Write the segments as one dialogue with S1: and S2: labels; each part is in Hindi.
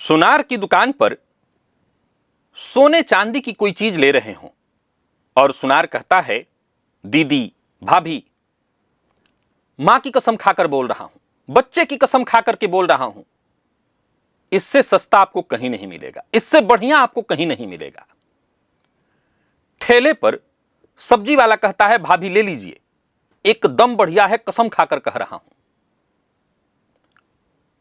S1: सुनार की दुकान पर सोने चांदी की कोई चीज ले रहे हों और सुनार कहता है, दीदी, भाभी, मां की कसम खाकर बोल रहा हूं, बच्चे की कसम खाकर के बोल रहा हूं, इससे सस्ता आपको कहीं नहीं मिलेगा, इससे बढ़िया आपको कहीं नहीं मिलेगा। ठेले पर सब्जी वाला कहता है, भाभी ले लीजिए, एकदम बढ़िया है, कसम खाकर कह रहा हूं।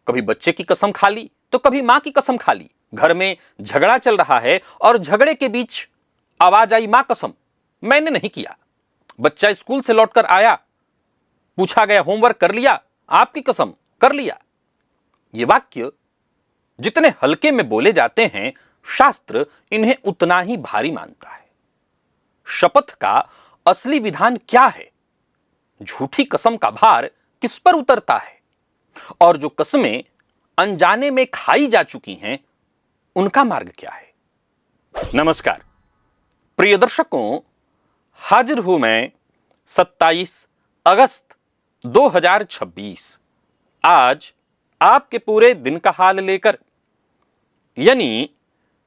S1: कभी बच्चे की कसम खा ली तो कभी मां की कसम खा ली। घर में झगड़ा चल रहा है और झगड़े के बीच आवाज आई, मां कसम, मैंने नहीं किया। बच्चा स्कूल से लौटकर आया, पूछा गया, होमवर्क कर लिया? आपकी कसम, कर लिया। ये वाक्य जितने हल्के में बोले जाते हैं, शास्त्र इन्हें उतना ही भारी मानता है। शपथ का असली विधान क्या है? झूठी कसम का भार किस पर उतरता है? और जो कसमें अनजाने में खाई जा चुकी हैं, उनका मार्ग क्या है? नमस्कार प्रिय दर्शकों, हाजिर हूं मैं 27 अगस्त 2026 आज आपके पूरे दिन का हाल लेकर, यानी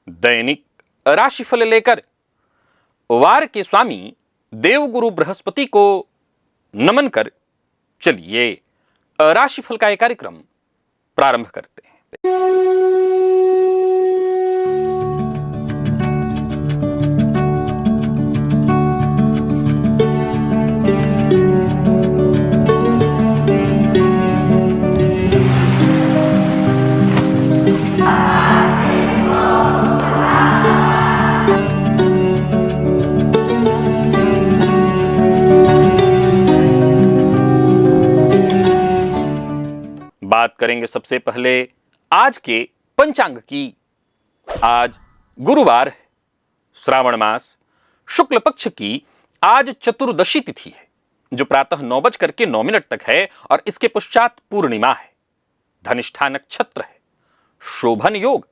S1: दैनिक राशिफल लेकर, वार के स्वामी देवगुरु बृहस्पति को नमन कर चलिए राशिफल का एक कार्यक्रम प्रारंभ करते हैं। बात करेंगे सबसे पहले आज के पंचांग की। आज गुरुवार है, श्रावण मास शुक्ल पक्ष की आज चतुर्दशी तिथि है, जो प्रातः 9:09 तक है और इसके पश्चात पूर्णिमा है। धनिष्ठा नक्षत्र है, शोभन योग,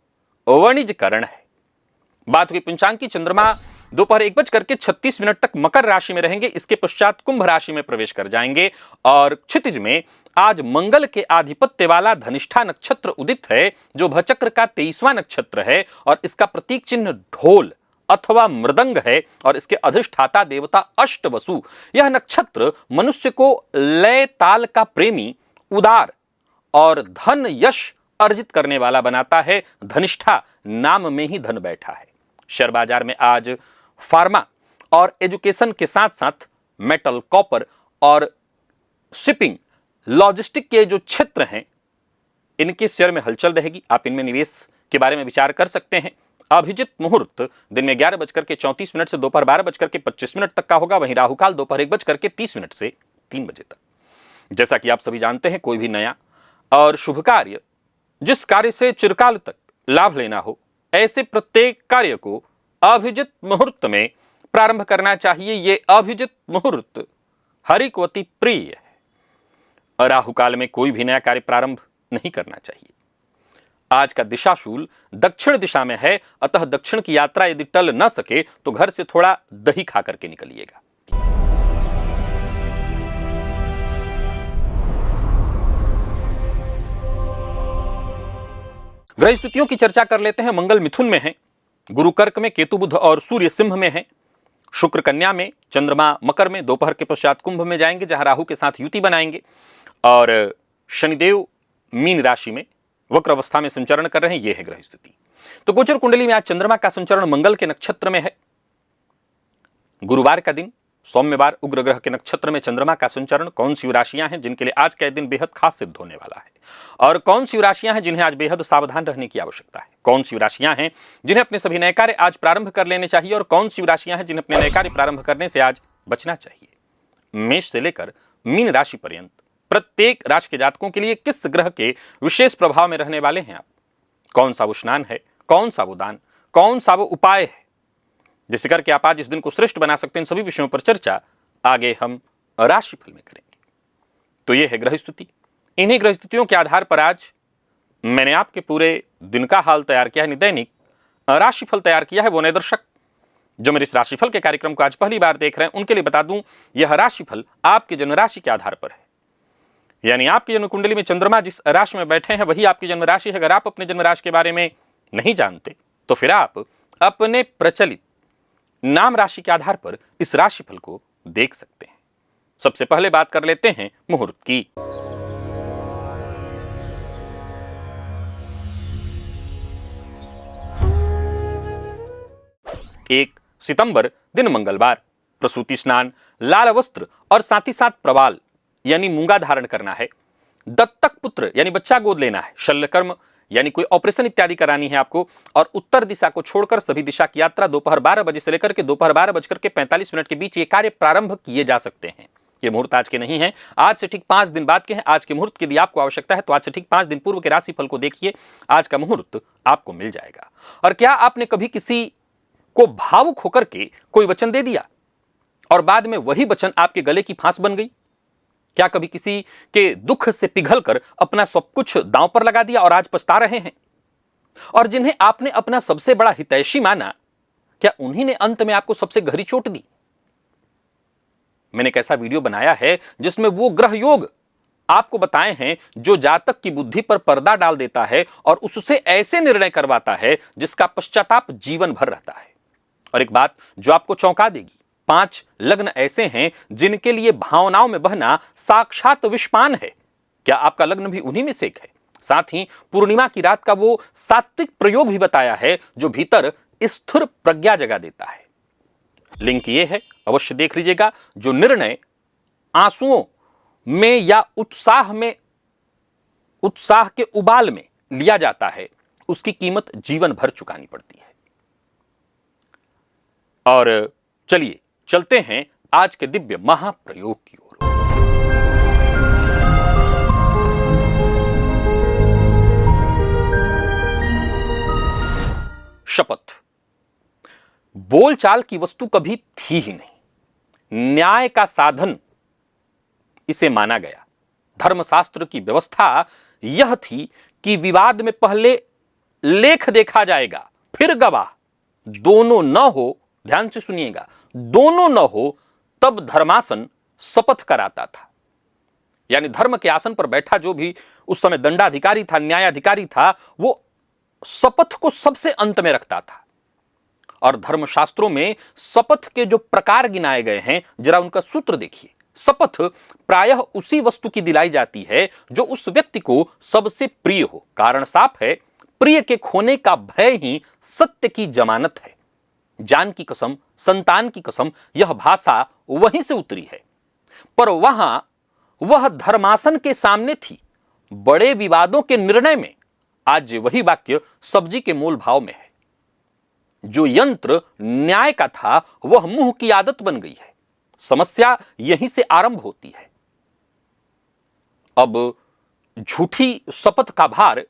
S1: वाणिज्य करण है। बात हुई पंचांग की, चंद्रमा दोपहर 1:36 तक मकर राशि में रहेंगे, इसके पश्चात कुंभ राशि में प्रवेश कर जाएंगे और क्षितिज में आज मंगल के आधिपत्य वाला धनिष्ठा नक्षत्र उदित है, जो भचक्र का 23वां नक्षत्र है और इसका प्रतीक चिन्ह ढोल अथवा मृदंग है और इसके अधिष्ठाता देवता अष्टवसु। यह नक्षत्र मनुष्य को लय ताल का प्रेमी, उदार और धन यश अर्जित करने वाला बनाता है। धनिष्ठा नाम में ही धन बैठा है। शेयर बाजार में आज फार्मा और एजुकेशन के साथ साथ मेटल, कॉपर और शिपिंग, लॉजिस्टिक के जो क्षेत्र हैं, इनके शेयर में हलचल रहेगी। आप इनमें निवेश के बारे में विचार कर सकते हैं। अभिजित मुहूर्त दिन में 11:34 से दोपहर 12:25 तक का होगा। वहीं राहुकाल दोपहर 1:30 से 3 बजे तक। जैसा कि आप सभी जानते हैं, कोई भी नया और शुभ कार्य, जिस कार्य से चिरकाल तक लाभ लेना हो, ऐसे प्रत्येक कार्य को अभिजित मुहूर्त में प्रारंभ करना चाहिए। ये अभिजित मुहूर्त हरि को अति प्रिय है। राहुकाल में कोई भी नया कार्य प्रारंभ नहीं करना चाहिए। आज का दिशाशूल दक्षिण दिशा में है, अतः दक्षिण की यात्रा यदि टल न सके तो घर से थोड़ा दही खा करके निकलिएगा। ग्रह स्थितियों की चर्चा कर लेते हैं। मंगल मिथुन में है, गुरु कर्क में, केतु बुध और सूर्य सिंह में है, शुक्र कन्या में, चंद्रमा मकर में, दोपहर के पश्चात कुंभ में जाएंगे जहां राहु के साथ युति बनाएंगे, और शनिदेव मीन राशि में वक्र अवस्था में संचरण कर रहे हैं। यह है ग्रह स्थिति। तो गोचर कुंडली में आज चंद्रमा का संचरण मंगल के नक्षत्र में है। गुरुवार का दिन, सौम्यवार, उग्र ग्रह के नक्षत्र में चंद्रमा का संचरण। कौन सी राशियां हैं जिनके लिए आज का दिन बेहद खास सिद्ध होने वाला है, और कौन सी राशियां हैं जिन्हें आज बेहद सावधान रहने की आवश्यकता है? कौन सी राशियां हैं जिन्हें अपने सभी नए कार्य आज प्रारंभ कर लेने चाहिए, और कौन सी राशियां हैं जिन्हें अपने नए कार्य प्रारंभ करने से आज बचना चाहिए? मेष से लेकर मीन राशि पर्यंत प्रत्येक राशि के जातकों के लिए किस ग्रह के विशेष प्रभाव में रहने वाले हैं आप? कौन सा वो स्नान है, कौन सा वो दान, कौन सा वो उपाय है जिससे करके आप आज इस दिन को श्रेष्ठ बना सकते हैं? सभी विषयों पर चर्चा आगे हम राशिफल में करेंगे। तो यह है ग्रह स्थिति। इन्हीं ग्रह स्थितियों के आधार पर आज मैंने आपके पूरे दिन का हाल तैयार किया है, दैनिक राशिफल तैयार किया है। वो नए दर्शक जो मेरे इस राशिफल के कार्यक्रम को आज पहली बार देख रहे हैं, उनके लिए बता दूं, यह राशिफल आपके जन्म राशि के आधार पर है। यानी आपकी जन्म कुंडली में चंद्रमा जिस राशि में बैठे हैं वही आपकी जन्म राशि है। अगर आप अपने जन्म राशि के बारे में नहीं जानते तो फिर आप अपने प्रचलित नाम राशि के आधार पर इस राशिफल को देख सकते हैं। सबसे पहले बात कर लेते हैं मुहूर्त की। 1 सितंबर दिन मंगलवार, प्रसूति स्नान, लाल वस्त्र और साथ ही साथ प्रवाल यानी मूंगा धारण करना है। दत्तक पुत्र यानी बच्चा गोद लेना है। शल्यकर्म यानी कोई ऑपरेशन इत्यादि करानी है आपको। और उत्तर दिशा को छोड़कर सभी दिशा की यात्रा दोपहर 12 बजे से लेकर के दोपहर 12:45 के बीच ये कार्य प्रारंभ किए जा सकते हैं। ये मुहूर्त आज के नहीं है, आज से ठीक 5 दिन बाद के हैं। आज के मुहूर्त के लिए आपको आवश्यकता है तो आज से ठीक 5 दिन पूर्व के राशिफल को देखिए, आज का मुहूर्त आपको मिल जाएगा। और क्या आपने कभी किसी को भावुक होकर के कोई वचन दे दिया और बाद में वही वचन आपके गले की फांस बन गई? क्या कभी किसी के दुख से पिघलकर अपना सब कुछ दांव पर लगा दिया और आज पछता रहे हैं? और जिन्हें आपने अपना सबसे बड़ा हितैषी माना, क्या उन्हीं ने अंत में आपको सबसे गहरी चोट दी? मैंने एक ऐसा वीडियो बनाया है जिसमें वो ग्रह योग आपको बताए हैं जो जातक की बुद्धि पर पर्दा डाल देता है और उससे ऐसे निर्णय करवाता है जिसका पश्चाताप जीवन भर रहता है। और एक बात जो आपको चौंका देगी, 5 लग्न ऐसे हैं जिनके लिए भावनाओं में बहना साक्षात विषपान है। क्या आपका लग्न भी उन्हीं में से एक है? साथ ही पूर्णिमा की रात का वो सात्विक प्रयोग भी बताया है जो भीतर स्थिर प्रज्ञा जगा देता है। लिंक ये है, अवश्य देख लीजिएगा। जो निर्णय आंसुओं में या उत्साह के उबाल में लिया जाता है उसकी कीमत जीवन भर चुकानी पड़ती है। और चलिए चलते हैं आज के दिव्य महाप्रयोग की ओर। शपथ बोलचाल की वस्तु कभी थी ही नहीं, न्याय का साधन इसे माना गया। धर्मशास्त्र की व्यवस्था यह थी कि विवाद में पहले लेख देखा जाएगा फिर गवाह। दोनों न हो, ध्यान से सुनिएगा, दोनों न हो तब धर्मासन शपथ कराता था। यानी धर्म के आसन पर बैठा जो भी उस समय दंडाधिकारी था, न्यायाधिकारी था, वो शपथ को सबसे अंत में रखता था। और धर्मशास्त्रों में शपथ के जो प्रकार गिनाए गए हैं, जरा उनका सूत्र देखिए। शपथ प्रायः उसी वस्तु की दिलाई जाती है जो उस व्यक्ति को सबसे प्रिय हो। कारण साफ है, प्रिय के खोने का भय ही सत्य की जमानत है। जान की कसम, संतान की कसम, यह भाषा वहीं से उतरी है। पर वहां वह धर्मासन के सामने थी। बड़े विवादों के निर्णय में आज वही वाक्य सब्जी के मोल भाव में है। जो यंत्र न्याय का था वह मुंह की आदत बन गई है। समस्या यहीं से आरंभ होती है। अब झूठी शपथ का भार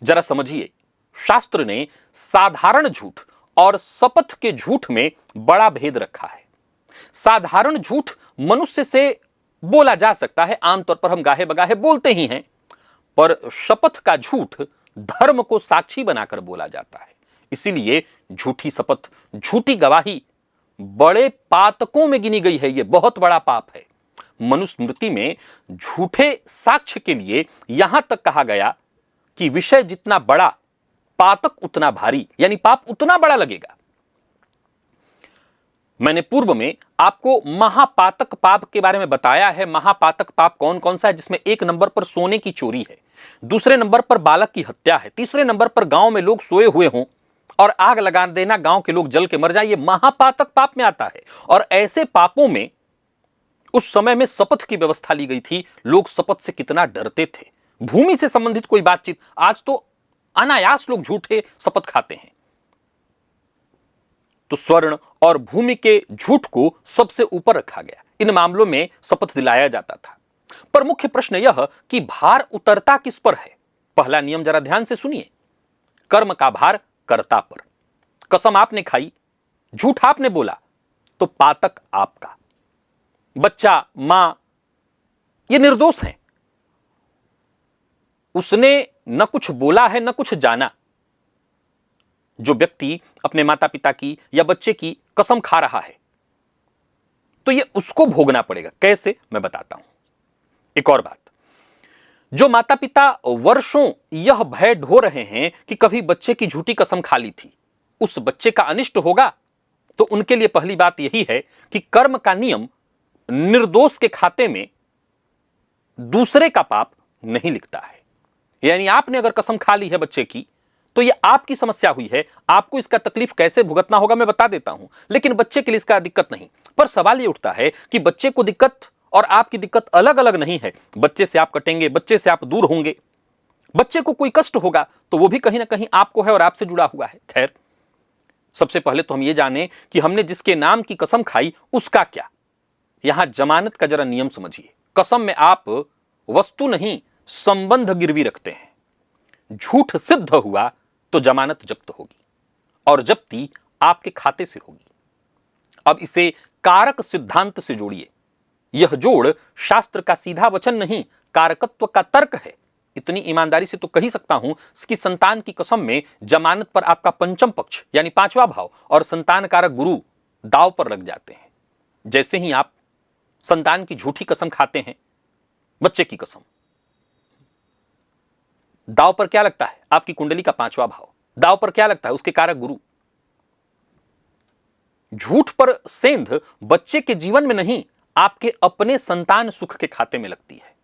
S1: जरा समझिए। शास्त्र ने साधारण झूठ और शपथ के झूठ में बड़ा भेद रखा है। साधारण झूठ मनुष्य से बोला जा सकता है, आमतौर पर हम गाहे बगाहे बोलते ही हैं। पर शपथ का झूठ धर्म को साक्षी बनाकर बोला जाता है। इसीलिए झूठी शपथ, झूठी गवाही बड़े पातकों में गिनी गई है। यह बहुत बड़ा पाप है। मनुस्मृति में झूठे साक्ष्य के लिए यहां तक कहा गया कि विषय जितना बड़ा पातक उतना भारी, यानी पाप उतना बड़ा लगेगा। मैंने पूर्व में आपको महापातक पाप के बारे में बताया है। महापातक पाप कौन कौन सा है? जिसमें 1 नंबर पर सोने की चोरी है, दूसरे नंबर पर बालक की हत्या है, तीसरे नंबर पर गांव में लोग सोए हुए हों और आग लगा देना, गांव के लोग जल के मर जाए, ये महापातक पाप में आता है। और ऐसे पापों में उस समय में शपथ की व्यवस्था ली गई थी। लोग शपथ से कितना डरते थे। भूमि से संबंधित कोई बातचीत, आज तो अनायास लोग झूठे शपथ खाते हैं। तो स्वर्ण और भूमि के झूठ को सबसे ऊपर रखा गया। इन मामलों में शपथ दिलाया जाता था। पर मुख्य प्रश्न यह कि भार उतरता किस पर है? पहला नियम जरा ध्यान से सुनिए। कर्म का भार कर्ता पर। कसम आपने खाई, झूठ आपने बोला, तो पातक आपका। बच्चा, मां, ये निर्दोष हैं। उसने न कुछ बोला है न कुछ जाना। जो व्यक्ति अपने माता पिता की या बच्चे की कसम खा रहा है तो यह उसको भोगना पड़ेगा। कैसे? मैं बताता हूं। एक और बात, जो माता पिता वर्षों यह भय ढो रहे हैं कि कभी बच्चे की झूठी कसम खा ली थी, उस बच्चे का अनिष्ट होगा, तो उनके लिए पहली बात यही है कि कर्म का नियम निर्दोष के खाते में दूसरे का पाप नहीं लिखता है। यानी आपने अगर कसम खा ली है बच्चे की, तो यह आपकी समस्या हुई है, आपको इसका तकलीफ कैसे भुगतना होगा मैं बता देता हूं, लेकिन बच्चे के लिए इसका दिक्कत नहीं। पर सवाल यह उठता है कि बच्चे को दिक्कत और आपकी दिक्कत अलग अलग नहीं है। बच्चे से आप कटेंगे, बच्चे से आप दूर होंगे, बच्चे को कोई कष्ट होगा तो वो भी कहीं ना कहीं आपको है और आपसे जुड़ा हुआ है। खैर, सबसे पहले तो हम ये जाने कि हमने जिसके नाम की कसम खाई उसका क्या। यहां जमानत का जरा नियम समझिए। कसम में आप वस्तु नहीं, संबंध गिरवी रखते हैं। झूठ सिद्ध हुआ तो जमानत जब्त होगी और जब्ती आपके खाते से होगी। अब इसे कारक सिद्धांत से जोड़िए। यह जोड़ शास्त्र का सीधा वचन नहीं, कारकत्व का तर्क है। इतनी ईमानदारी से तो कही सकता हूं कि संतान की कसम में जमानत पर आपका पंचम पक्ष यानी पांचवा भाव और संतान कारक गुरु दाव पर लग जाते हैं। जैसे ही आप संतान की झूठी कसम खाते हैं, बच्चे की कसम, दाव पर क्या लगता है? आपकी कुंडली का पांचवा भाव। दाव पर क्या लगता है? उसके कारक गुरु। झूठ पर सेंध बच्चे के जीवन में नहीं, आपके अपने संतान सुख के खाते में लगती है।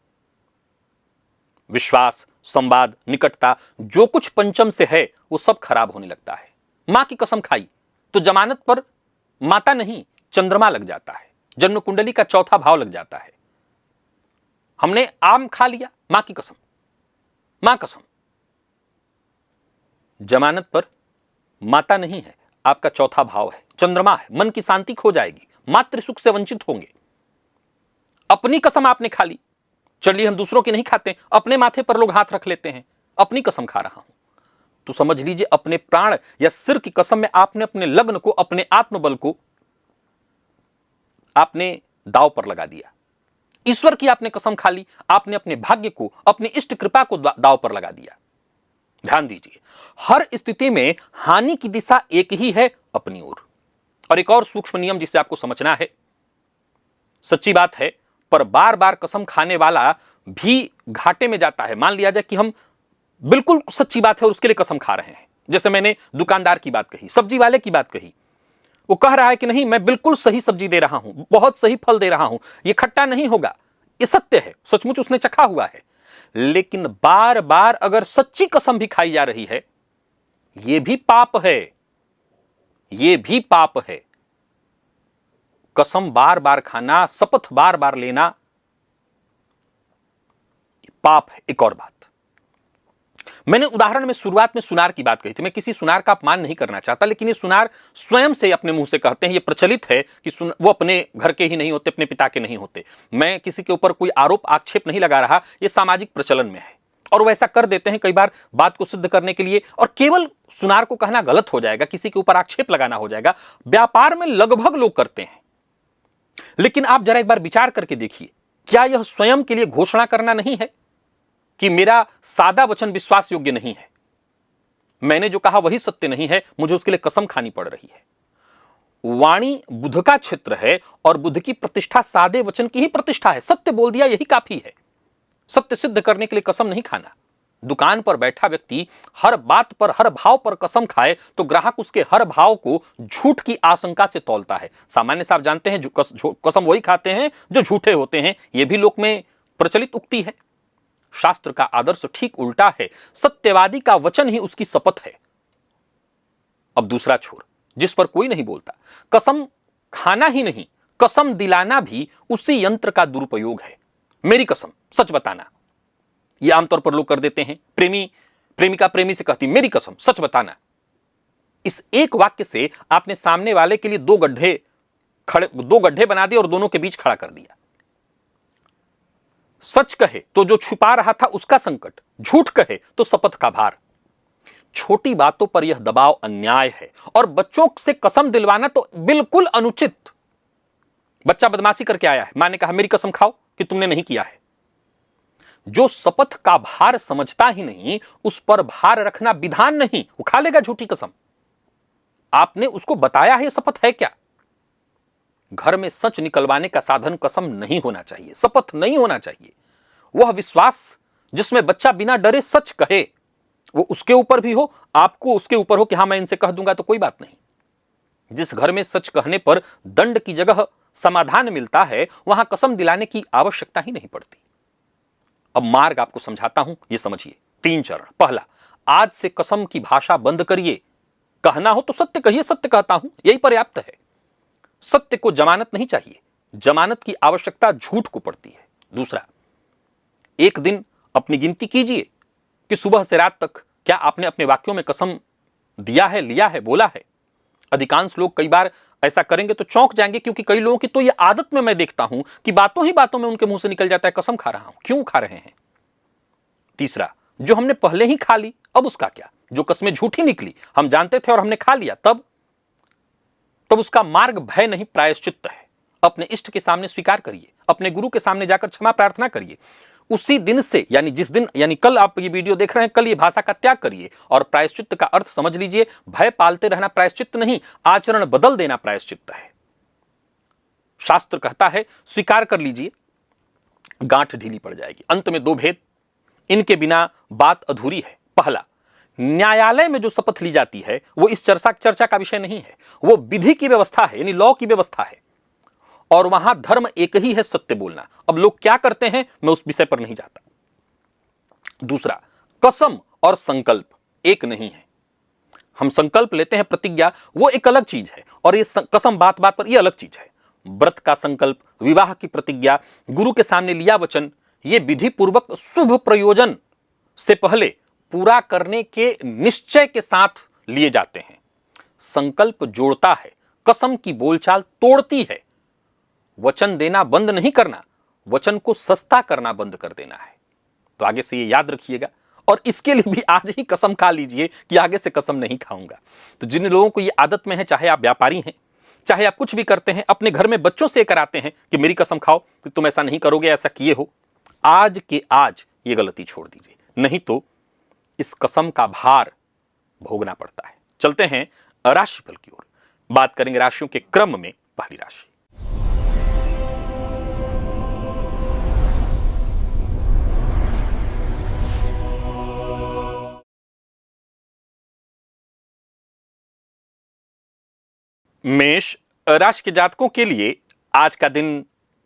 S1: विश्वास, संवाद, निकटता, जो कुछ पंचम से है वो सब खराब होने लगता है। मां की कसम खाई तो जमानत पर माता नहीं, चंद्रमा लग जाता है, जन्म कुंडली का चौथा भाव लग जाता है। हमने आम खा लिया, मां की कसम, मां कसम, जमानत पर माता नहीं है, आपका चौथा भाव है, चंद्रमा है, मन की शांति खो जाएगी, मातृ सुख से वंचित होंगे। अपनी कसम आपने खा ली, चलिए हम दूसरों की नहीं खाते, अपने माथे पर लोग हाथ रख लेते हैं, अपनी कसम खा रहा हूं, तो समझ लीजिए अपने प्राण या सिर की कसम में आपने अपने लग्न को, अपने आत्मबल को आपने दांव पर लगा दिया। ईश्वर की आपने कसम खा ली, आपने अपने भाग्य को, अपनी इष्ट कृपा को दांव पर लगा दिया। ध्यान दीजिए, हर स्थिति में हानि की दिशा एक ही है, अपनी ओर। और एक और सूक्ष्म नियम जिसे आपको समझना है, सच्ची बात है, पर बार बार कसम खाने वाला भी घाटे में जाता है। मान लिया जाए कि हम बिल्कुल सच्ची बात है और उसके लिए कसम खा रहे हैं। जैसे मैंने दुकानदार की बात कही, सब्जी वाले की बात कही, वो कह रहा है कि नहीं मैं बिल्कुल सही सब्जी दे रहा हूं, बहुत सही फल दे रहा हूं, ये खट्टा नहीं होगा, ये सत्य है, सचमुच उसने चखा हुआ है। लेकिन बार बार अगर सच्ची कसम भी खाई जा रही है, यह भी पाप है, यह भी पाप है। कसम बार बार खाना, शपथ बार बार लेना पाप है। एक और बात, मैंने उदाहरण में शुरुआत में सुनार की बात कही थी। मैं किसी सुनार का अपमान नहीं करना चाहता, लेकिन ये सुनार स्वयं से अपने मुंह से कहते हैं, ये प्रचलित है कि वो अपने घर के ही नहीं होते, अपने पिता के नहीं होते। मैं किसी के ऊपर कोई आरोप आक्षेप नहीं लगा रहा, ये सामाजिक प्रचलन में है और वैसा कर देते हैं कई बार बात को सिद्ध करने के लिए। और केवल सुनार को कहना गलत हो जाएगा, किसी के ऊपर आक्षेप लगाना हो जाएगा। व्यापार में लगभग लोग करते हैं, लेकिन आप जरा एक बार विचार करके देखिए, क्या यह स्वयं के लिए घोषणा करना नहीं है कि मेरा सादा वचन विश्वास योग्य नहीं है, मैंने जो कहा वही सत्य नहीं है, मुझे उसके लिए कसम खानी पड़ रही है। वाणी बुध का क्षेत्र है और बुध की प्रतिष्ठा सादे वचन की ही प्रतिष्ठा है। सत्य बोल दिया यही काफी है, सत्य सिद्ध करने के लिए कसम नहीं खाना। दुकान पर बैठा व्यक्ति हर बात पर, हर भाव पर कसम खाए तो ग्राहक उसके हर भाव को झूठ की आशंका से तौलता है। सामान्य से आप जानते हैं कसम वही खाते हैं जो झूठे होते हैं, यह भी लोक में प्रचलित उक्ति है। शास्त्र का आदर्श ठीक उल्टा है, सत्यवादी का वचन ही उसकी शपथ है। अब दूसरा छोर जिस पर कोई नहीं बोलता, कसम खाना ही नहीं, कसम दिलाना भी उसी यंत्र का दुरुपयोग है। मेरी कसम, सच बताना, यह आमतौर पर लोग कर देते हैं। प्रेमिका प्रेमी से कहती मेरी कसम सच बताना। इस एक वाक्य से आपने सामने वाले के लिए दो गड्ढे बना दिए और दोनों के बीच खड़ा कर दिया। सच कहे तो जो छुपा रहा था उसका संकट, झूठ कहे तो शपथ का भार। छोटी बातों पर यह दबाव अन्याय है और बच्चों से कसम दिलवाना तो बिल्कुल अनुचित। बच्चा बदमाशी करके आया है, मां ने कहा मेरी कसम खाओ कि तुमने नहीं किया है। जो शपथ का भार समझता ही नहीं, उस पर भार रखना विधान नहीं, वो खा लेगा झूठी कसम। आपने उसको बताया है शपथ है क्या। घर में सच निकलवाने का साधन कसम नहीं होना चाहिए, शपथ नहीं होना चाहिए। वह विश्वास जिसमें बच्चा बिना डरे सच कहे, वो उसके ऊपर भी हो, आपको उसके ऊपर हो कि हां मैं इनसे कह दूंगा तो कोई बात नहीं। जिस घर में सच कहने पर दंड की जगह समाधान मिलता है, वहां कसम दिलाने की आवश्यकता ही नहीं पड़ती। अब मार्ग आपको समझाता हूं, यह समझिए। 3 चरण। पहला, आज से कसम की भाषा बंद करिए। कहना हो तो सत्य कहिए, सत्य कहता हूं, यही पर्याप्त है। सत्य को जमानत नहीं चाहिए, जमानत की आवश्यकता झूठ को पड़ती है। दूसरा, एक दिन अपनी गिनती कीजिए कि सुबह से रात तक क्या आपने अपने वाक्यों में कसम दिया है, लिया है, बोला है। अधिकांश लोग कई बार ऐसा करेंगे तो चौंक जाएंगे, क्योंकि कई लोगों की तो यह आदत में मैं देखता हूं कि बातों ही बातों में उनके मुंह से निकल जाता है कसम खा रहा हूं। क्यों खा रहे हैं? तीसरा, जो हमने पहले ही खा ली अब उसका क्या? जो कस्में झूठी निकली, हम जानते थे और हमने खा लिया, तब उसका मार्ग भय नहीं प्रायश्चित्त है। अपने इष्ट के सामने स्वीकार करिए, अपने गुरु के सामने जाकर क्षमा प्रार्थना करिए। उसी दिन से, यानी जिस दिन, यानी कल आप ये वीडियो देख रहे हैं, कल ये भाषा का त्याग करिए और प्रायश्चित्त का अर्थ समझ लीजिए। भय पालते रहना प्रायश्चित्त नहीं, आचरण बदल देना प्रायश्चित्त है। शास्त्र कहता है स्वीकार कर लीजिए, गांठ ढीली पड़ जाएगी। अंत में 2 भेद, इनके बिना बात अधूरी है। पहला, न्यायालय में जो शपथ ली जाती है वो इस चर्चा का विषय नहीं है, वो विधि की व्यवस्था है, यानी लॉ की व्यवस्था है, और वहां धर्म एक ही है, सत्य बोलना। अब लोग क्या करते हैं, मैं उस विषय पर नहीं जाता। दूसरा, कसम और संकल्प एक नहीं है। हम संकल्प लेते हैं, प्रतिज्ञा, वो एक अलग चीज है, और ये कसम बात बात पर, ये अलग चीज है। व्रत का संकल्प, विवाह की प्रतिज्ञा, गुरु के सामने लिया वचन, ये विधि पूर्वक शुभ प्रयोजन से पहले पूरा करने के निश्चय के साथ लिए जाते हैं। संकल्प जोड़ता है, कसम की बोलचाल तोड़ती है। वचन देना बंद नहीं करना, वचन को सस्ता करना बंद कर देना है। तो आगे से ये याद रखिएगा, और इसके लिए भी आज ही कसम खा लीजिए कि आगे से कसम नहीं खाऊंगा। तो जिन लोगों को ये आदत में है, चाहे आप व्यापारी हैं, चाहे आप कुछ भी करते हैं, अपने घर में बच्चों से कराते हैं कि मेरी कसम खाओ कि तुम ऐसा नहीं करोगे, ऐसा किए हो, आज के आज ये गलती छोड़ दीजिए, नहीं तो इस कसम का भार भोगना पड़ता है। चलते हैं राशिफल की ओर, बात करेंगे राशियों के क्रम में। पहली राशि मेष राशि के जातकों के लिए आज का दिन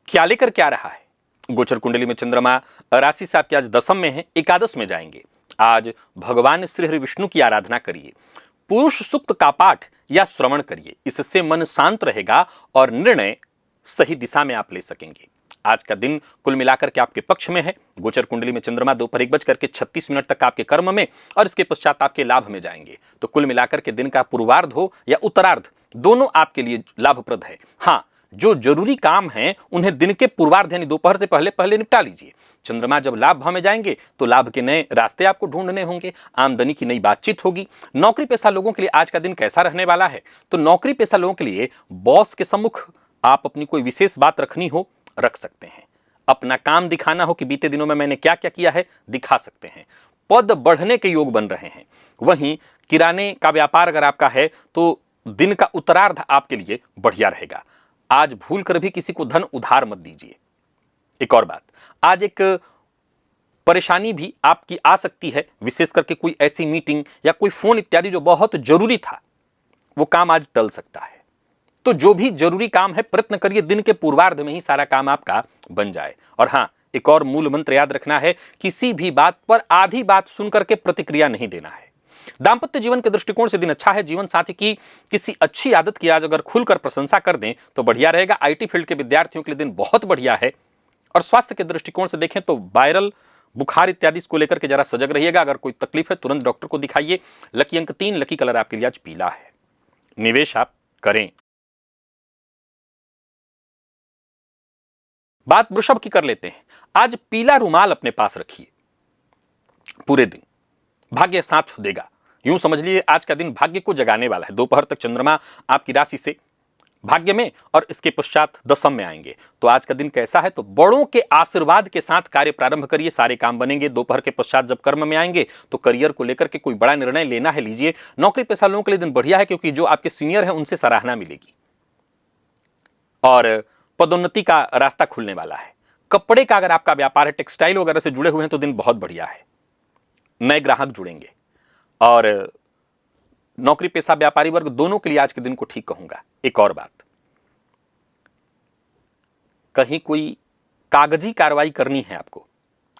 S1: क्या लेकर क्या रहा है? गोचर कुंडली में चंद्रमा राशि से आपके आज दशम में है, एकादश में जाएंगे। आज भगवान श्री हरि विष्णु की आराधना करिए, पुरुष सूक्त का पाठ या श्रवण करिए, इससे मन शांत रहेगा और निर्णय सही दिशा में आप ले सकेंगे। आज का दिन कुल मिलाकर के आपके पक्ष में है। गोचर कुंडली में चंद्रमा दोपहर 1:36 तक आपके कर्म में और इसके पश्चात आपके लाभ में जाएंगे। तो कुल मिलाकर के दिन का पूर्वार्ध हो या उत्तरार्ध, दोनों आपके लिए लाभप्रद है। हाँ, जो जरूरी काम है उन्हें दिन के पूर्वार्ध यानी दोपहर से पहले पहले निपटा लीजिए। चंद्रमा जब लाभ भाव में जाएंगे तो लाभ के नए रास्ते आपको ढूंढने होंगे, आमदनी की नई बातचीत होगी। नौकरी पेशा लोगों के लिए आज का दिन कैसा रहने वाला है? तो नौकरी पेशा लोगों के लिए बॉस के सम्मुख आप अपनी कोई विशेष बात रखनी हो, रख सकते हैं। अपना काम दिखाना हो कि बीते दिनों में मैंने क्या क्या किया है, दिखा सकते हैं। पद बढ़ने के योग बन रहे हैं। वहीं किराने का व्यापार अगर आपका है तो दिन का उत्तरार्ध आपके लिए बढ़िया रहेगा। आज भूल कर भी किसी को धन उधार मत दीजिए। एक और बात, आज एक परेशानी भी आपकी आ सकती है, विशेष करके कोई ऐसी मीटिंग या कोई फोन इत्यादि जो बहुत जरूरी था, वो काम आज टल सकता है। तो जो भी जरूरी काम है प्रयत्न करिए दिन के पूर्वार्ध में ही सारा काम आपका बन जाए। और हाँ, एक और मूल मंत्र याद रखना है, किसी भी बात पर आधी बात सुनकर के प्रतिक्रिया नहीं देना है। दांपत्य जीवन के दृष्टिकोण से दिन अच्छा है। जीवन साथी की किसी अच्छी आदत की आज अगर खुलकर प्रशंसा कर दें तो बढ़िया रहेगा। आईटी फील्ड के विद्यार्थियों के लिए दिन बहुत बढ़िया है। और स्वास्थ्य के दृष्टिकोण से देखें तो वायरल बुखार इत्यादि को लेकर के जरा सजग रहिएगा। अगर कोई तकलीफ है तुरंत डॉक्टर को दिखाइए। लकी अंक 3, लकी कलर आपके लिए आज पीला है। निवेश आप करें। बात वृषभ की कर लेते हैं। आज पीला रुमाल अपने पास रखिए, पूरे दिन भाग्य साथ देगा। यूं समझ लीजिए आज का दिन भाग्य को जगाने वाला है। दोपहर तक चंद्रमा आपकी राशि से भाग्य में और इसके पश्चात दशम में आएंगे। तो आज का दिन कैसा है? तो बड़ों के आशीर्वाद के साथ कार्य प्रारंभ करिए, सारे काम बनेंगे। दोपहर के पश्चात जब कर्म में आएंगे तो करियर को लेकर के कोई बड़ा निर्णय लेना है, लीजिए। नौकरी पेशा लोगों के लिए दिन बढ़िया है, क्योंकि जो आपके सीनियर है उनसे सराहना मिलेगी और पदोन्नति का रास्ता खुलने वाला है। कपड़े का अगर आपका व्यापार है, टेक्सटाइल वगैरह से जुड़े हुए हैं तो दिन बहुत बढ़िया है, नए ग्राहक जुड़ेंगे। और नौकरी पेशा व्यापारी वर्ग दोनों के लिए आज के दिन को ठीक कहूंगा। एक और बात, कहीं कोई कागजी कार्रवाई करनी है आपको,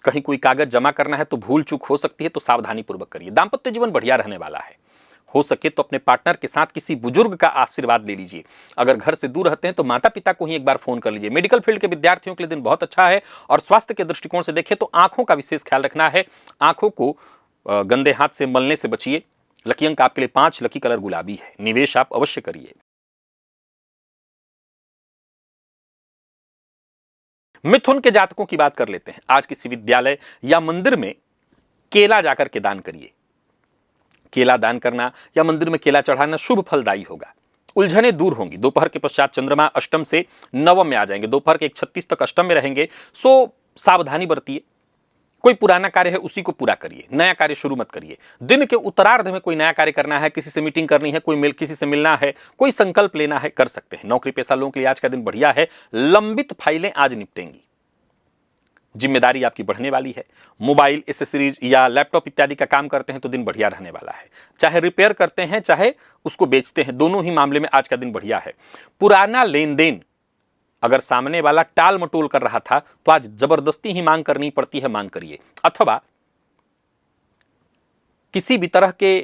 S1: कहीं कोई कागज जमा करना है तो भूल चूक हो सकती है, तो सावधानी पूर्वक करिए। दांपत्य जीवन बढ़िया रहने वाला है। हो सके तो अपने पार्टनर के साथ किसी बुजुर्ग का आशीर्वाद ले लीजिए। अगर घर से दूर रहते हैं तो माता पिता को ही एक बार फोन कर लीजिए। मेडिकल फील्ड के विद्यार्थियों के लिए दिन बहुत अच्छा है। और स्वास्थ्य के दृष्टिकोण से देखें तो आंखों का विशेष ख्याल रखना है। आंखों को गंदे हाथ से मलने से बचिए। लकी अंक आपके लिए 5, लकी कलर गुलाबी है। निवेश आप अवश्य करिए। मिथुन के जातकों की बात कर लेते हैं। आज किसी विद्यालय या मंदिर में केला जाकर के दान करिए। केला दान करना या मंदिर में केला चढ़ाना शुभ फलदायी होगा। उलझने दूर होंगी। दोपहर के पश्चात चंद्रमा अष्टम से नवम में आ जाएंगे। दोपहर के 1:36 तक अष्टम में रहेंगे, सो सावधानी बरतिए। कोई पुराना कार्य है उसी को पूरा करिए, नया कार्य शुरू मत करिए। दिन के उत्तरार्ध में कोई नया कार्य करना है, किसी से मीटिंग करनी है, किसी से मिलना है, कोई संकल्प लेना है, कर सकते हैं। नौकरी पेशा लोगों के लिए आज का दिन बढ़िया है। लंबित फाइलें आज निपटेंगी। जिम्मेदारी आपकी बढ़ने वाली है। मोबाइल एसेसरीज या लैपटॉप इत्यादि का काम करते हैं तो दिन बढ़िया रहने वाला है। चाहे रिपेयर करते हैं चाहे उसको बेचते हैं, दोनों ही मामले में आज का दिन बढ़िया है। पुराना लेन देन अगर सामने वाला टाल मटोल कर रहा था तो आज जबरदस्ती ही मांग करनी पड़ती है, मांग करिए। अथवा किसी भी तरह के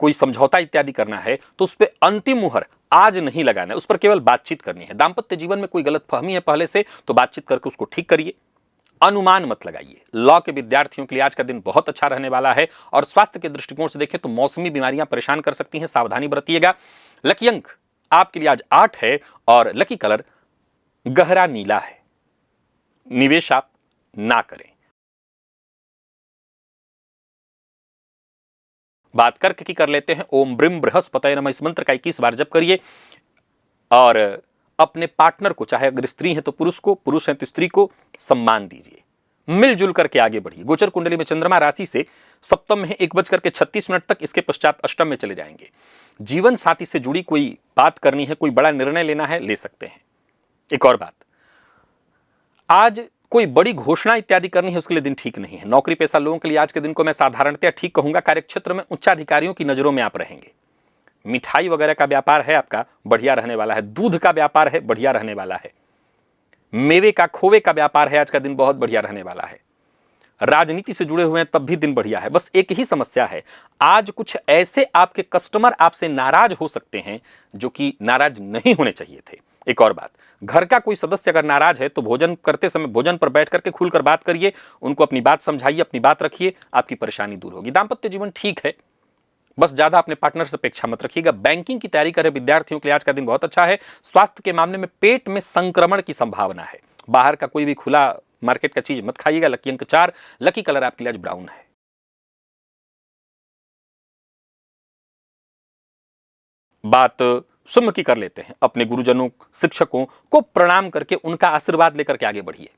S1: कोई समझौता इत्यादि करना है तो उस पर अंतिम मुहर आज नहीं लगाना है, उस पर केवल बातचीत करनी है। दांपत्य जीवन में कोई गलतफहमी है पहले से तो बातचीत करके उसको ठीक करिए। अनुमान मत लगाइए। लॉ के विद्यार्थियों के लिए आज का दिन बहुत अच्छा रहने वाला है। और स्वास्थ्य के दृष्टिकोण से देखें तो मौसमी बीमारियां परेशान कर सकती हैं, सावधानी बरतिएगा। लकी अंक आपके लिए आज 8 है और लकी कलर गहरा नीला है। निवेश आप ना करें। बात कर्क की कर लेते हैं। ओम ब्रिम बृहस्पतये नमः, इस मंत्र का 21 बार जप करिए। और अपने पार्टनर को, चाहे अगर स्त्री है तो पुरुष को, पुरुष है तो स्त्री को सम्मान दीजिए। मिलजुल करके आगे बढ़िए। गोचर कुंडली में चंद्रमा राशि से सप्तम में 1:36 तक, इसके पश्चात अष्टम में चले जाएंगे। जीवन साथी से जुड़ी कोई बात करनी है, कोई बड़ा निर्णय लेना है, ले सकते हैं। एक और बात, आज कोई बड़ी घोषणा इत्यादि करनी है उसके लिए दिन ठीक नहीं है। नौकरी पेशा लोगों के लिए आज के दिन को मैं साधारणतया ठीक कहूंगा। कार्यक्षेत्र में उच्चाधिकारियों की नजरों में आप रहेंगे। मिठाई वगैरह का व्यापार है आपका, बढ़िया रहने वाला है। दूध का व्यापार है, बढ़िया रहने वाला है। मेवे का, खोवे का व्यापार है, आज का दिन बहुत बढ़िया रहने वाला है। राजनीति से जुड़े हुए हैं तब भी दिन बढ़िया है। बस एक ही समस्या है, आज कुछ ऐसे आपके कस्टमर आपसे नाराज हो सकते हैं जो कि नाराज नहीं होने चाहिए थे। एक और बात, घर का कोई सदस्य अगर नाराज है तो भोजन करते समय भोजन पर बैठ करके खुलकर बात करिए, उनको अपनी बात समझाइए, अपनी बात रखिए, आपकी परेशानी दूर होगी। दांपत्य जीवन ठीक है, बस ज्यादा अपने पार्टनर से अपेक्षा मत रखिएगा। बैंकिंग की तैयारी कर रहे विद्यार्थियों के लिए आज का दिन बहुत अच्छा है। स्वास्थ्य के मामले में पेट में संक्रमण की संभावना है। बाहर का कोई भी खुला मार्केट का चीज मत खाइएगा। लकी अंक 4, लकी कलर आपके लिए आज ब्राउन है। बात सुम्म की कर लेते हैं। अपने गुरुजनों, शिक्षकों को प्रणाम करके उनका आशीर्वाद लेकर के आगे बढ़िए।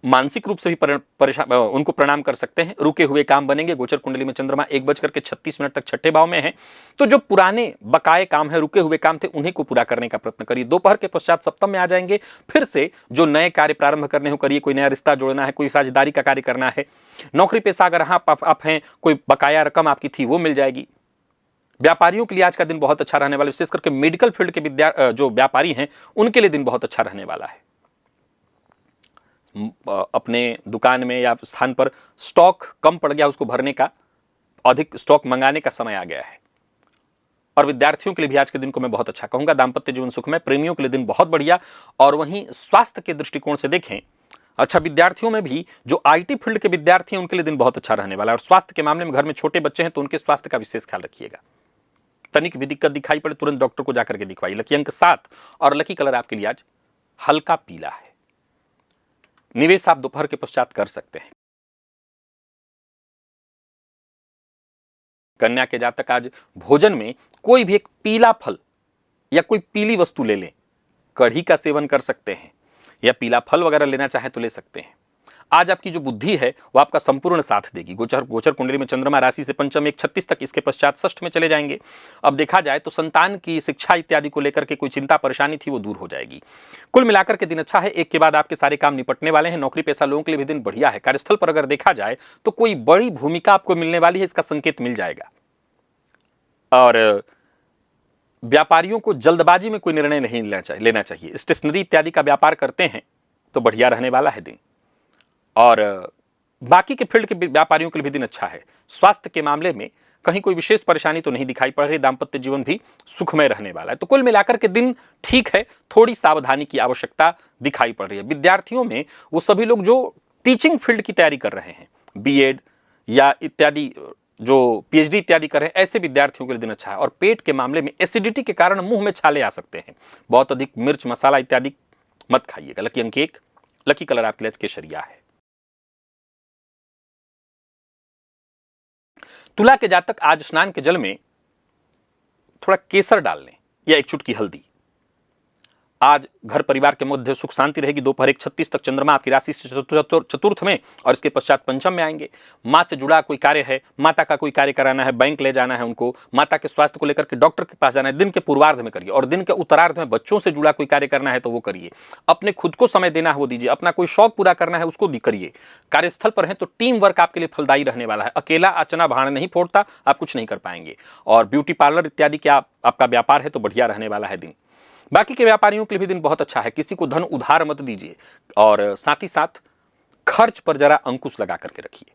S1: मानसिक रूप से भी परेशान उनको प्रणाम कर सकते हैं। रुके हुए काम बनेंगे। गोचर कुंडली में चंद्रमा 1:36 तक छठे भाव में है, तो जो पुराने बकाए काम है, रुके हुए काम थे, उन्हीं को पूरा करने का प्रयत्न करिए। दोपहर के पश्चात सप्तम में आ जाएंगे। फिर से जो नए कार्य प्रारंभ करने हो करिए। कोई नया रिश्ता जोड़ना है, कोई साझेदारी का कार्य करना है। नौकरी पेशा अगर आप हैं, कोई बकाया रकम आपकी थी वो मिल जाएगी। व्यापारियों के लिए आज का दिन बहुत अच्छा रहने वाला है। विशेष करके मेडिकल फील्ड के जो व्यापारी हैं उनके लिए दिन बहुत अच्छा रहने वाला है। अपने दुकान में या स्थान पर स्टॉक कम पड़ गया, उसको भरने का, अधिक स्टॉक मंगाने का समय आ गया है। और विद्यार्थियों के लिए भी आज के दिन को मैं बहुत अच्छा कहूंगा। दांपत्य जीवन सुखमय, प्रेमियों के लिए दिन बहुत बढ़िया। और वहीं स्वास्थ्य के दृष्टिकोण से देखें, अच्छा, विद्यार्थियों में भी जो आईटी फील्ड के विद्यार्थी हैं उनके लिए दिन बहुत अच्छा रहने वाला है। और स्वास्थ्य के मामले में घर में छोटे बच्चे हैं तो उनके स्वास्थ्य का विशेष ख्याल रखिएगा। तनिक भी दिक्कत दिखाई पड़े तुरंत डॉक्टर को जाकर के दिखवाइए। लकी अंक 7 और लकी कलर आपके लिए आज हल्का पीला है। निवेश आप दोपहर के पश्चात कर सकते हैं। कन्या के जातक आज भोजन में कोई भी एक पीला फल या कोई पीली वस्तु ले लें। कढ़ी का सेवन कर सकते हैं या पीला फल वगैरह लेना चाहे तो ले सकते हैं। आज आपकी जो बुद्धि है वो आपका संपूर्ण साथ देगी। गोचर कुंडली में चंद्रमा राशि से पंचम 1:36 तक, इसके पश्चात षष्ठ में चले जाएंगे। अब देखा जाए तो संतान की शिक्षा इत्यादि को लेकर के कोई चिंता परेशानी थी वो दूर हो जाएगी। कुल मिलाकर के दिन अच्छा है, एक के बाद आपके सारे काम निपटने वाले हैं। नौकरी पेशा लोगों के लिए भी दिन बढ़िया है। कार्यस्थल पर अगर देखा जाए तो कोई बड़ी भूमिका आपको मिलने वाली है, इसका संकेत मिल जाएगा। और व्यापारियों को जल्दबाजी में कोई निर्णय नहीं लेना चाहिए। स्टेशनरी इत्यादि का व्यापार करते हैं तो बढ़िया रहने वाला है दिन। और बाकी के फील्ड के व्यापारियों के लिए भी दिन अच्छा है। स्वास्थ्य के मामले में कहीं कोई विशेष परेशानी तो नहीं दिखाई पड़ रही। दाम्पत्य जीवन भी सुखमय रहने वाला है। तो कुल मिलाकर के दिन ठीक है, थोड़ी सावधानी की आवश्यकता दिखाई पड़ रही है। विद्यार्थियों में वो सभी लोग जो टीचिंग फील्ड की तैयारी कर रहे हैं, बीएड या इत्यादि, जो पीएचडी इत्यादि कर रहे हैं, ऐसे विद्यार्थियों के लिए दिन अच्छा है। और पेट के मामले में एसिडिटी के कारण मुंह में छाले आ सकते हैं। बहुत अधिक मिर्च मसाला इत्यादि मत खाइएगा। लकी अंक 1, लकी कलर आपके लिए केसरिया है। तुला के जातक आज स्नान के जल में थोड़ा केसर डाल लें या एक चुटकी हल्दी। आज घर परिवार के मध्य सुख शांति रहेगी। दोपहर 1:36 तक चंद्रमा आपकी राशि से चतुर्थ में और इसके पश्चात पंचम में आएंगे। माँ से जुड़ा कोई कार्य है, माता का कोई कार्य कराना है, बैंक ले जाना है उनको, माता के स्वास्थ्य को लेकर के डॉक्टर के पास जाना है, दिन के पूर्वार्ध में करिए। और दिन के उत्तरार्ध में बच्चों से जुड़ा कोई कार्य करना है तो वो करिए। अपने खुद को समय देना है वो दीजिए। अपना कोई शौक पूरा करना है उसको करिए। कार्यस्थल पर है तो टीम वर्क आपके लिए फलदायी रहने वाला है। अकेला अचना भाड़ नहीं फोड़ता, आप कुछ नहीं कर पाएंगे। और ब्यूटी पार्लर इत्यादि के आपका व्यापार है तो बढ़िया रहने वाला है दिन। बाकी के व्यापारियों के लिए भी दिन बहुत अच्छा है। किसी को धन उधार मत दीजिए और साथ ही साथ खर्च पर जरा अंकुश लगा करके रखिए।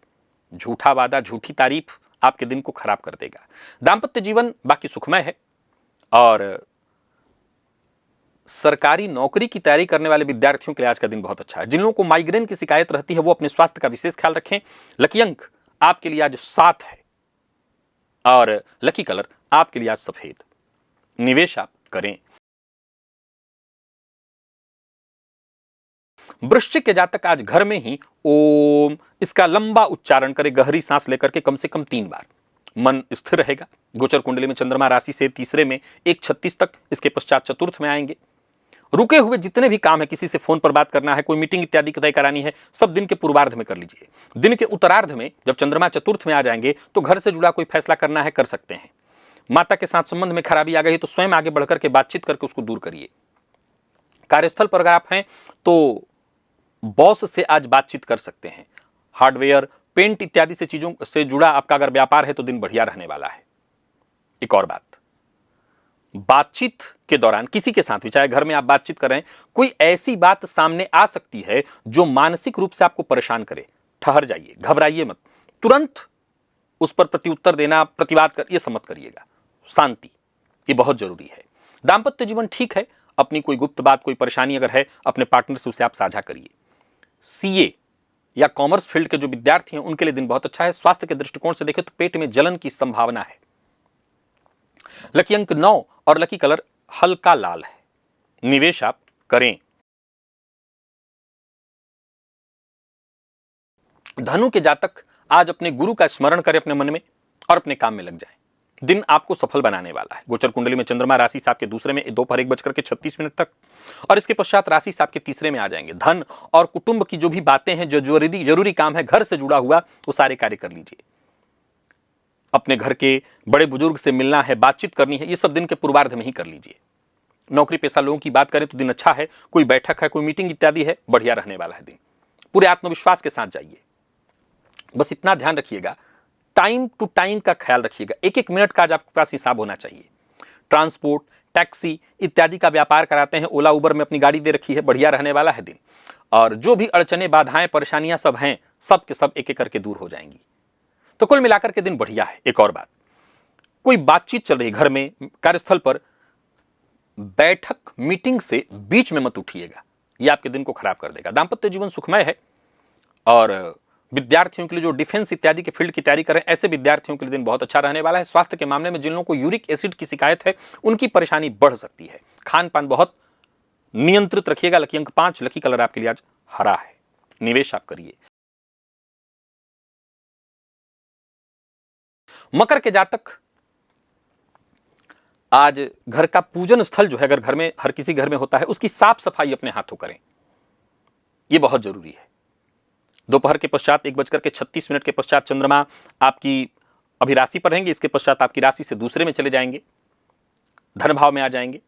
S1: झूठा वादा, झूठी तारीफ आपके दिन को खराब कर देगा। दाम्पत्य जीवन बाकी सुखमय है। और सरकारी नौकरी की तैयारी करने वाले विद्यार्थियों के लिए आज का दिन बहुत अच्छा है। जिन लोगों को माइग्रेन की शिकायत रहती है वो अपने स्वास्थ्य का विशेष ख्याल रखें। लकी अंक आपके लिए आज 7 है और लकी कलर आपके लिए आज सफेद। निवेश आप करें। वृश्चिक के जातक आज घर में ही ओम इसका लंबा उच्चारण करें, गहरी सांस लेकर के कम से कम 3 बार। मन स्थिर रहेगा। गोचर कुंडली में चंद्रमा राशि से तीसरे में 1:36 तक, इसके पश्चात चतुर्थ में आएंगे। रुके हुए जितने भी काम है, किसी से फोन पर बात करना है, कोई मीटिंग इत्यादि तय करानी है, सब दिन के पूर्वार्ध में कर लीजिए। दिन के उत्तरार्ध में जब चंद्रमा चतुर्थ में आ जाएंगे तो घर से जुड़ा कोई फैसला करना है, कर सकते हैं। माता के साथ संबंध में खराबी आ गई तो स्वयं आगे बढ़कर के बातचीत करके उसको दूर करिए। कार्यस्थल पर अगर आप हैं तो बॉस से आज बातचीत कर सकते हैं। हार्डवेयर, पेंट इत्यादि से चीजों से जुड़ा आपका अगर व्यापार है तो दिन बढ़िया रहने वाला है। एक और बातचीत के दौरान किसी के साथ भी, चाहे घर में आप बातचीत कर रहे हैं, कोई ऐसी बात सामने आ सकती है जो मानसिक रूप से आपको परेशान करे। ठहर जाइए, घबराइए मत, तुरंत उस पर प्रत्युत्तर देना, प्रतिवाद कर, ये सब मत करिएगा। शांति ये बहुत जरूरी है। दाम्पत्य जीवन ठीक है। अपनी कोई गुप्त बात, कोई परेशानी अगर है अपने पार्टनर से उसे आप साझा करिए। सीए या कॉमर्स फील्ड के जो विद्यार्थी हैं उनके लिए दिन बहुत अच्छा है। स्वास्थ्य के दृष्टिकोण से देखें तो पेट में जलन की संभावना है। लकी अंक 9 और लकी कलर हल्का लाल है। निवेश आप करें। धनु के जातक आज अपने गुरु का स्मरण करें अपने मन में और अपने काम में लग जाएं। दिन आपको सफल बनाने वाला है। गोचर कुंडली में चंद्रमा राशि से आपके दूसरे में दोपहर 1:36 तक और इसके पश्चात राशि से आपके तीसरे में आ जाएंगे। धन और कुटुंब की जो भी बातें हैं, जो जरूरी काम है, घर से जुड़ा हुआ, वो सारे कार्य कर लीजिए। अपने घर के बड़े बुजुर्ग से मिलना है, बातचीत करनी है, ये सब दिन के पूर्वार्ध में ही कर लीजिए। नौकरी पेशा लोगों की बात करें तो दिन अच्छा है। कोई बैठक है, कोई मीटिंग इत्यादि है, बढ़िया रहने वाला है दिन। पूरे आत्मविश्वास के साथ जाइए। बस इतना ध्यान रखिएगा, टाइम टू टाइम का ख्याल रखिएगा। एक एक मिनट का आज आपके पास हिसाब होना चाहिए। ट्रांसपोर्ट, टैक्सी इत्यादि का व्यापार कराते हैं, ओला उबर में अपनी गाड़ी दे रखी है, बढ़िया रहने वाला है दिन। और जो भी अड़चने, बाधाएं, परेशानियां सब हैं, सब के सब एक एक करके दूर हो जाएंगी। तो कुल मिलाकर के दिन बढ़िया है। एक और बात, कोई बातचीत चल रही घर में, कार्यस्थल पर, बैठक मीटिंग से बीच में मत उठिएगा, यह आपके दिन को खराब कर देगा। दाम्पत्य जीवन सुखमय है। और विद्यार्थियों के लिए जो डिफेंस इत्यादि के फील्ड की तैयारी करें, ऐसे विद्यार्थियों के लिए दिन बहुत अच्छा रहने वाला है। स्वास्थ्य के मामले में जिन लोगों को यूरिक एसिड की शिकायत है उनकी परेशानी बढ़ सकती है। खान पान बहुत नियंत्रित रखिएगा। लकी अंक 5, लकी कलर आपके लिए आज हरा है। निवेश आप करिए। मकर के जातक आज घर का पूजन स्थल जो है, अगर घर में, हर किसी घर में होता है, उसकी साफ सफाई अपने हाथों करें, यह बहुत जरूरी है। दोपहर के पश्चात 1:36 के पश्चात चंद्रमा आपकी अभी राशि पर रहेंगे, इसके पश्चात आपकी राशि से दूसरे में चले जाएंगे, धन भाव में आ जाएंगे,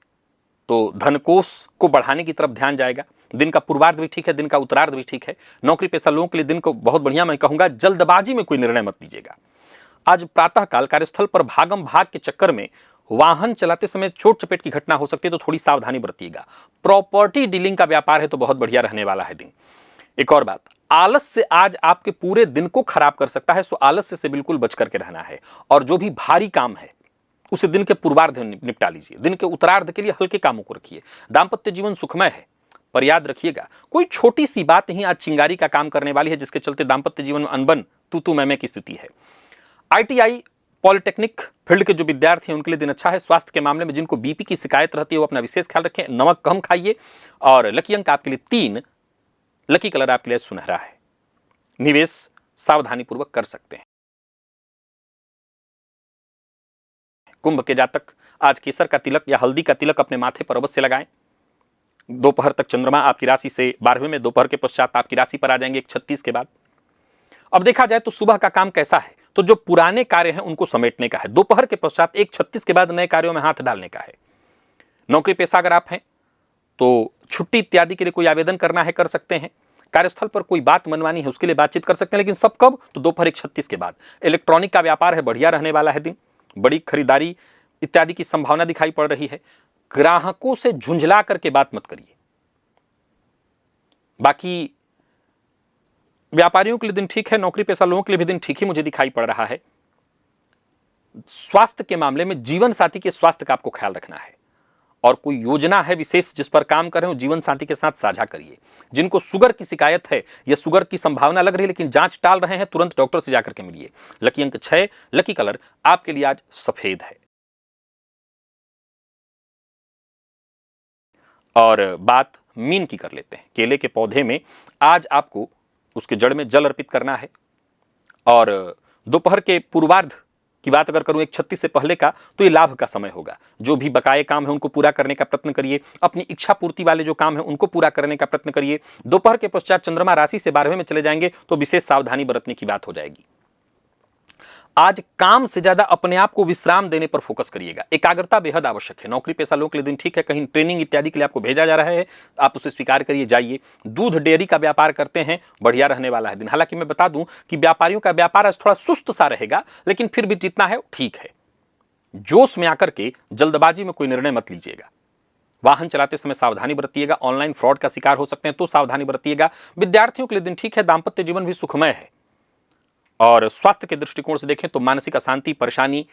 S1: तो धन कोष को बढ़ाने की तरफ ध्यान जाएगा। दिन का पूर्वार्ध भी ठीक है, दिन का उत्तरार्ध भी ठीक है। नौकरी पेशा लोगों के लिए दिन को बहुत बढ़िया मैं कहूंगा। जल्दबाजी में कोई निर्णय मत लीजिएगा। आज प्रातःकाल कार्यस्थल पर भागम भाग के चक्कर में वाहन चलाते समय चोट चपेट की घटना हो सकती है, तो थोड़ी सावधानी बरतिएगा। प्रॉपर्टी डीलिंग का व्यापार है तो बहुत बढ़िया रहने वाला है दिन। एक और बात, आलस से आज आपके पूरे दिन को खराब कर सकता है, सो आलस्य से बिल्कुल बच करके रहना है। और जो भी भारी काम है उसे दिन के पूर्वार्ध में निपटा लीजिए। दिन के उत्तरार्ध के लिए हल्के कामों को रखिए। दाम्पत्य जीवन सुखमय है, पर याद रखिएगा कोई छोटी सी बात ही आज चिंगारी का काम करने वाली है, जिसके चलते दाम्पत्य जीवन में अनबन तू मैं की स्थिति है। आईटीआई पॉलिटेक्निक फील्ड के जो विद्यार्थी हैं उनके लिए दिन अच्छा है। स्वास्थ्य के मामले में जिनको बीपी की शिकायत रहती है वो अपना विशेष ख्याल रखें, नमक कम खाइए। और लकी अंक आपके लिए 3, लकी कलर आपके लिए सुनहरा है। निवेश सावधानी पूर्वक कर सकते हैं। कुंभ के जातक आज केसर का तिलक या हल्दी का तिलक अपने माथे पर अवश्य लगाएं। दोपहर तक चंद्रमा आपकी राशि से 12वें में, दोपहर के पश्चात आपकी राशि पर आ जाएंगे 1:36 के बाद। अब देखा जाए तो सुबह का काम कैसा है, तो जो पुराने कार्य हैं उनको समेटने का है। दोपहर के पश्चात 1:36 के बाद नए कार्यों में हाथ डालने का है। नौकरी पेशा अगर आप हैं तो छुट्टी इत्यादि के लिए कोई आवेदन करना है कर सकते हैं। कार्यस्थल पर कोई बात मनवानी है उसके लिए बातचीत कर सकते हैं, लेकिन सब कब, तो दोपहर 1:36 के बाद। इलेक्ट्रॉनिक का व्यापार है, बढ़िया रहने वाला है दिन। बड़ी खरीदारी इत्यादि की संभावना दिखाई पड़ रही है। ग्राहकों से झुंझला करके बात मत करिए। बाकी व्यापारियों के लिए दिन ठीक है, नौकरी पेशा लोगों के लिए भी दिन ठीक ही मुझे दिखाई पड़ रहा है। स्वास्थ्य के मामले में जीवन साथी के स्वास्थ्य का आपको ख्याल रखना है, और कोई योजना है विशेष जिस पर काम कर रहे हो जीवन साथी के साथ साझा करिए। जिनको शुगर की शिकायत है या शुगर की संभावना लग रही है लेकिन जांच टाल रहे हैं, तुरंत डॉक्टर से जाकर के मिलिए। लकी अंक 6, लकी कलर आपके लिए आज सफेद है। और बात मीन की कर लेते हैं। केले के पौधे में आज आपको उसके जड़ में जल अर्पित करना है। और दोपहर के पूर्वार्ध की बात अगर करूं 1:36 से पहले का, तो ये लाभ का समय होगा। जो भी बकाये काम है उनको पूरा करने का प्रयत्न करिए। अपनी इच्छा पूर्ति वाले जो काम है उनको पूरा करने का प्रयत्न करिए। दोपहर के पश्चात चंद्रमा राशि से 12वें में चले जाएंगे तो विशेष सावधानी बरतने की बात हो जाएगी। आज काम से ज्यादा अपने आप को विश्राम देने पर फोकस करिएगा। एकाग्रता बेहद आवश्यक है। नौकरी पेशा लोगों के लिए दिन ठीक है। कहीं ट्रेनिंग इत्यादि के लिए आपको भेजा जा रहा है, आप उसे स्वीकार करिए, जाइए। दूध डेयरी का व्यापार करते हैं, बढ़िया रहने वाला है दिन। हालांकि मैं बता दूं कि व्यापारियों का व्यापार आज थोड़ा सुस्त सा रहेगा, लेकिन फिर भी जितना है ठीक है। जोश में आकर के जल्दबाजी में कोई निर्णय मत लीजिएगा। वाहन चलाते समय सावधानी बरतिएगा। ऑनलाइन फ्रॉड का शिकार हो सकते हैं तो सावधानी बरतिएगा। विद्यार्थियों के लिए दिन ठीक है। दाम्पत्य जीवन भी सुखमय है। और स्वास्थ्य के दृष्टिकोण से देखें तो मानसिक अशांति परेशानी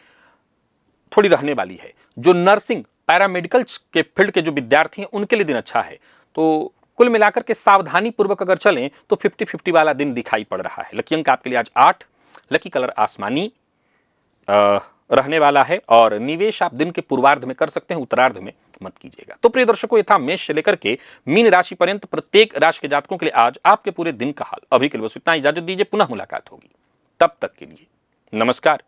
S1: थोड़ी रहने वाली है। जो नर्सिंग पैरामेडिकल के फील्ड के जो विद्यार्थी हैं उनके लिए दिन अच्छा है। तो कुल मिलाकर के सावधानी पूर्वक अगर चलें तो 50-50 वाला दिन दिखाई पड़ रहा है। लकी अंक आपके लिए आज 8, लकी कलर आसमानी रहने वाला है। और निवेश आप दिन के पूर्वार्ध में कर सकते हैं, उत्तरार्ध में मत कीजिएगा। तो प्रिय दर्शकों, ये था मेष से लेकर के मीन राशि पर्यंत प्रत्येक राशि के जातकों के लिए आज आपके पूरे दिन का हाल। अभी के लिए बस इतना, इजाजत दीजिए, पुनः मुलाकात होगी। तब तक के लिए नमस्कार।